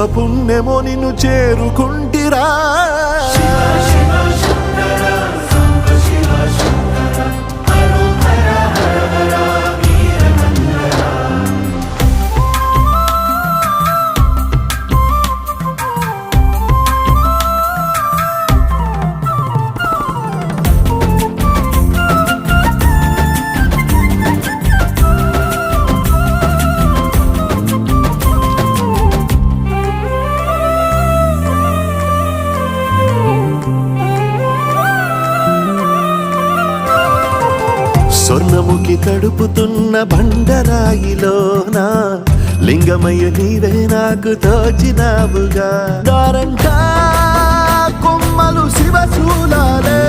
పుణ్యమో నిన్ను చేరుకుంటిరా స్వర్ణముఖి తడుపుతున్న బండరాయిలోనా లింగమయ్య నీవే నాకు తోచినావుగా దారంటా కొమ్మలు శివశూలాలే